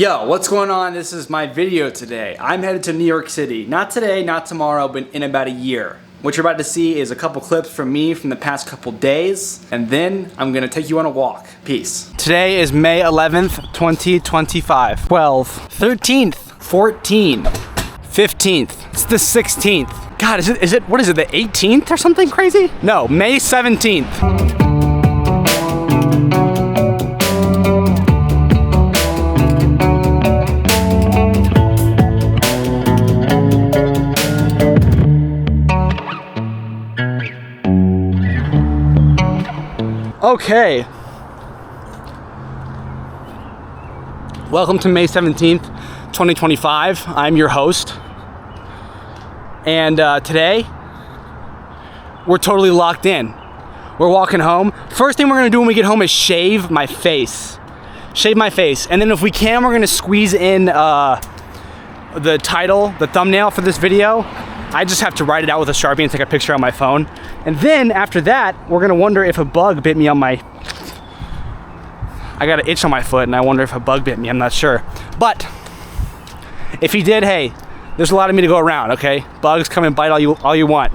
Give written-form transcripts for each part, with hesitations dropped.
Yo, what's going on? This is my video today. I'm headed to New York City. Not today, not tomorrow, but in about a year. What you're about to see is a couple clips from me from the past couple days, and then I'm gonna take you on a walk. Peace. Today is May 11th, 2025. 12th, 13th, 14th, 15th. It's the 16th. God, what is it, the 18th or something crazy? No, May 17th. Okay. Welcome to May 17th, 2025. I'm your host. And today, we're totally locked in. We're walking home. First thing we're gonna do when we get home is shave my face. Shave my face. And then if we can, we're gonna squeeze in the title, the thumbnail for this video. I just have to write it out with a Sharpie and take a picture on my phone. And then after that, we're gonna wonder if a bug bit me on my, I got an itch on my foot and I wonder if a bug bit me, I'm not sure. But if he did, hey, there's a lot of me to go around, okay? Bugs come and bite all you want.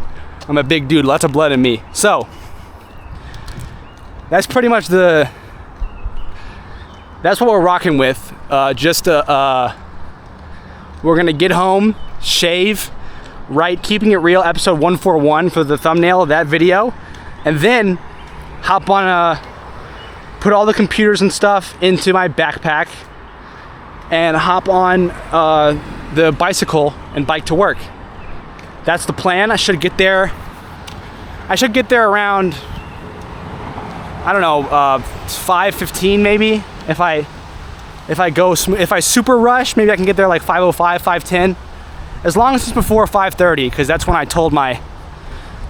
I'm a big dude, lots of blood in me. So, that's pretty much that's what we're rocking with. We're gonna get home, shave, write Keeping It Real episode 141 for the thumbnail of that video, and then hop on put all the computers and stuff into my backpack and hop on the bicycle and bike to work. That's the plan. I should get there around, I don't know, 5:15 maybe. If I super rush, maybe I can get there like 5:05, 5:10. As long as it's before 5:30, because that's when I told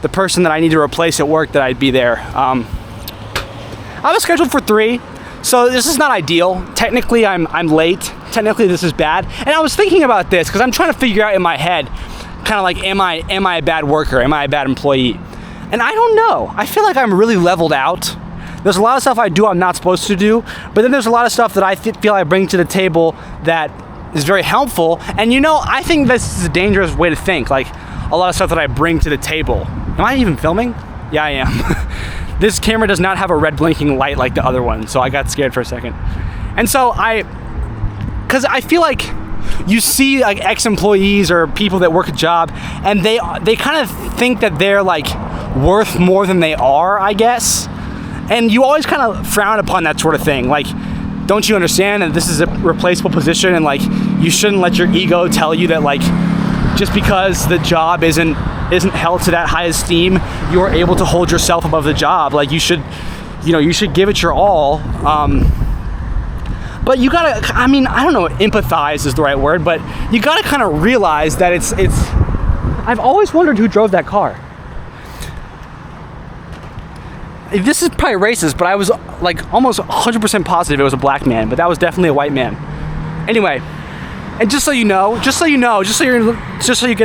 the person that I need to replace at work that I'd be there. I was scheduled for 3, so this is not ideal. Technically, I'm late. Technically, this is bad. And I was thinking about this because I'm trying to figure out in my head, kind of like, am I a bad worker? Am I a bad employee? And I don't know. I feel like I'm really leveled out. There's a lot of stuff I do I'm not supposed to do, but then there's a lot of stuff that I feel I bring to the table that is very helpful. And I think this is a dangerous way to think. Like, a lot of stuff that I bring to the table. Am I even filming? Yeah, I am. This camera does not have a red blinking light like the other one, so I got scared for a second. And so because I feel like you see like ex-employees or people that work a job, and they kind of think that they're like worth more than they are, I guess. And you always kind of frown upon that sort of thing. Like, don't you understand that this is a replaceable position, and like you shouldn't let your ego tell you that like just because the job isn't held to that high esteem, you're able to hold yourself above the job. Like you should give it your all. But you gotta, I don't know, empathize is the right word, but you gotta kind of realize that it's. I've always wondered who drove that car. This is probably racist, but I was like almost 100% positive it was a black man, but that was definitely a white man. Anyway, and just so you get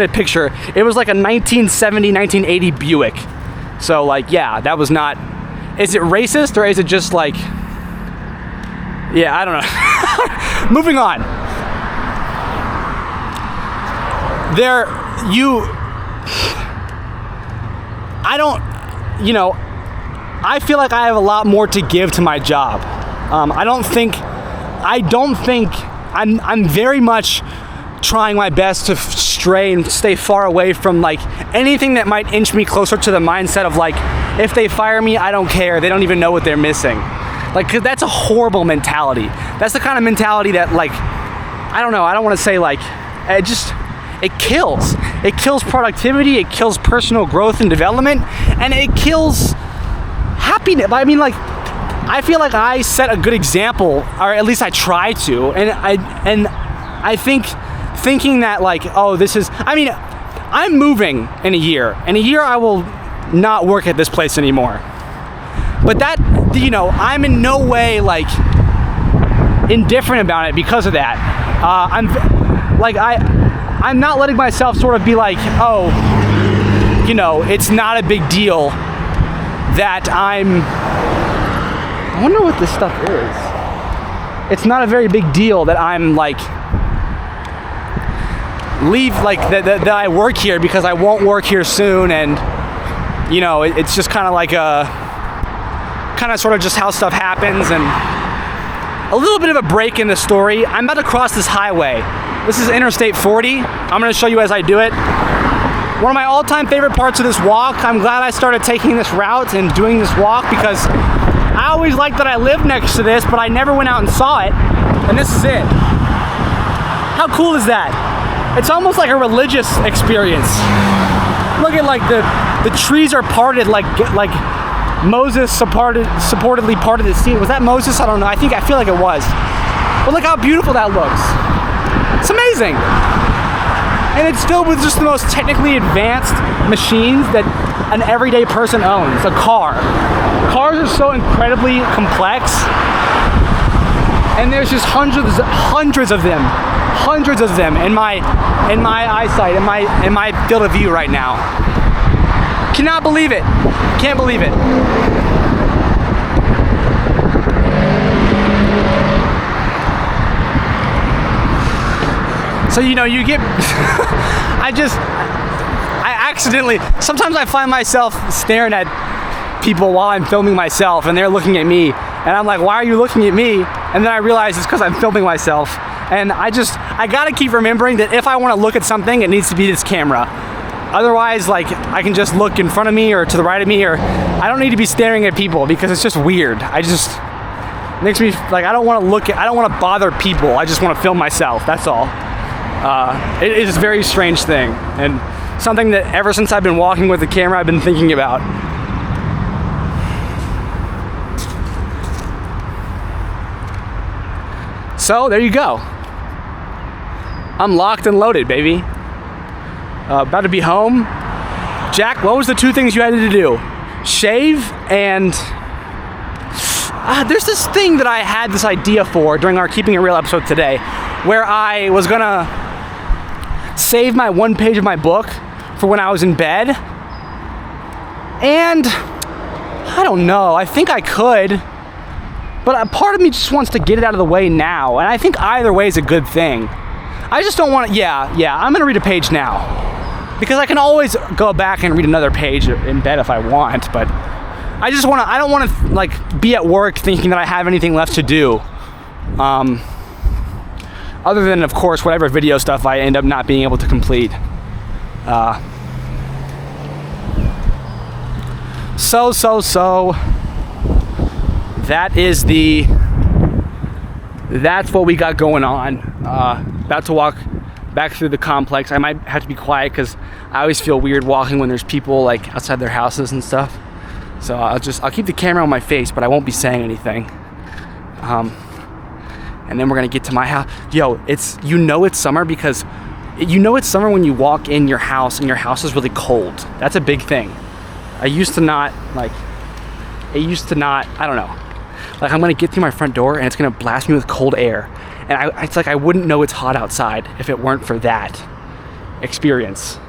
a picture, it was like a 1970, 1980 Buick. So like, yeah, that was not, is it racist or is it just like, yeah, I don't know. Moving on. I feel like I have a lot more to give to my job. I'm very much trying my best to stray and stay far away from like anything that might inch me closer to the mindset of like, if they fire me, I don't care. They don't even know what they're missing. Like, 'cause that's a horrible mentality. That's the kind of mentality that like, I don't know, I don't want to say like, it kills. It kills productivity, it kills personal growth and development, and it kills happiness. I feel like I set a good example, or at least I try to, and I think thinking that like, oh, I'm moving in a year. In a year I will not work at this place anymore. But that, I'm in no way like indifferent about it because of that. I'm not letting myself sort of be like, oh, it's not a big deal that I wonder what this stuff is. it's not a very big deal that I'm like that I work here, because I won't work here soon, and you know, it's just kind of like sort of just how stuff happens. And a little bit of a break in the story. I'm about to cross this highway. This is Interstate 40. I'm going to show you as I do it. One of my all-time favorite parts of this walk. I'm glad I started taking this route and doing this walk, because I always liked that I lived next to this, but I never went out and saw it. And this is it. How cool is that? It's almost like a religious experience. Look at like the trees are parted like Moses supportedly parted the sea. Was that Moses? I don't know. I feel like it was. But look how beautiful that looks. It's amazing. And it's filled with just the most technically advanced machines that an everyday person owns. A car. Cars are so incredibly complex. And there's just hundreds of them. Hundreds of them in my eyesight, in my field of view right now. Cannot believe it. Can't believe it. So, you know, you get, I accidentally, sometimes I find myself staring at people while I'm filming myself, and they're looking at me, and I'm like, why are you looking at me? And then I realize it's because I'm filming myself. And I gotta keep remembering that if I want to look at something, it needs to be this camera. Otherwise, like, I can just look in front of me or to the right of me, or I don't need to be staring at people, because it's just weird. It makes me, like, I don't want to bother people. I just want to film myself, that's all. It is a very strange thing, and something that ever since I've been walking with the camera, I've been thinking about. So, there you go. I'm locked and loaded, baby. About to be home. Jack, what was the two things you had to do? Shave and... there's this thing that I had this idea for during our Keeping It Real episode today, where I was gonna save my one page of my book for when I was in bed. And I don't know, I think I could, but a part of me just wants to get it out of the way now, and I think either way is a good thing. I just don't want to, I'm gonna read a page now, because I can always go back and read another page in bed if I want, but I don't want to like be at work thinking that I have anything left to do. Other than, of course, whatever video stuff I end up not being able to complete. So. That's what we got going on. About to walk back through the complex. I might have to be quiet because I always feel weird walking when there's people like outside their houses and stuff. So I'll keep the camera on my face, but I won't be saying anything. And then we're gonna get to my house. Yo, it's summer because it's summer when you walk in your house and your house is really cold. That's a big thing. I don't know. Like, I'm gonna get through my front door and it's gonna blast me with cold air. And it's like I wouldn't know it's hot outside if it weren't for that experience.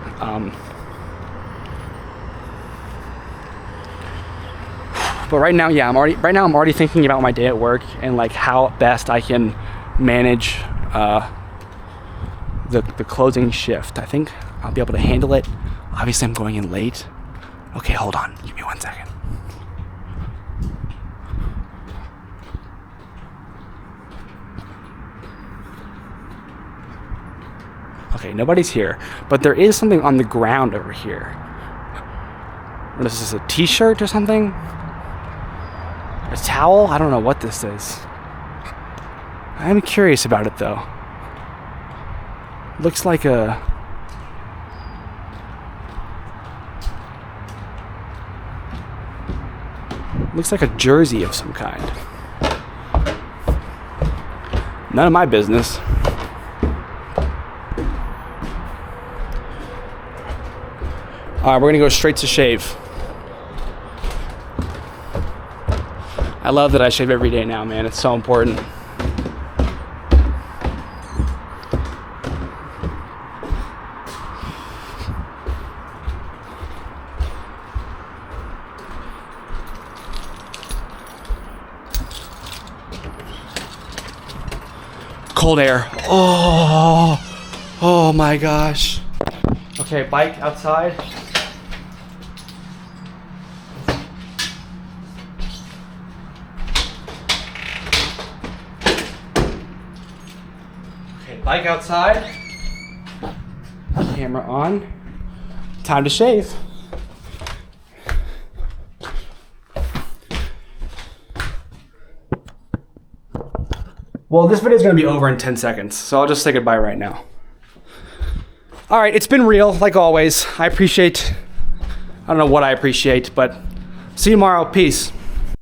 But right now, I'm already thinking about my day at work and like how best I can manage the closing shift. I think I'll be able to handle it. Obviously, I'm going in late. Okay, hold on. Give me 1 second. Okay, nobody's here, but there is something on the ground over here. What is this, a t-shirt or something? A towel? I don't know what this is. I'm curious about it though. Looks like a... looks like a jersey of some kind. None of my business. Alright, we're gonna go straight to shave. I love that I shave every day now, man. It's so important. cold air. Oh my gosh. Okay, bike outside. Okay, bike outside. Camera on. Time to shave. Well, this video is going to be over in 10 seconds, so I'll just say goodbye right now. All right, it's been real, like always. I don't know what I appreciate, but see you tomorrow. Peace.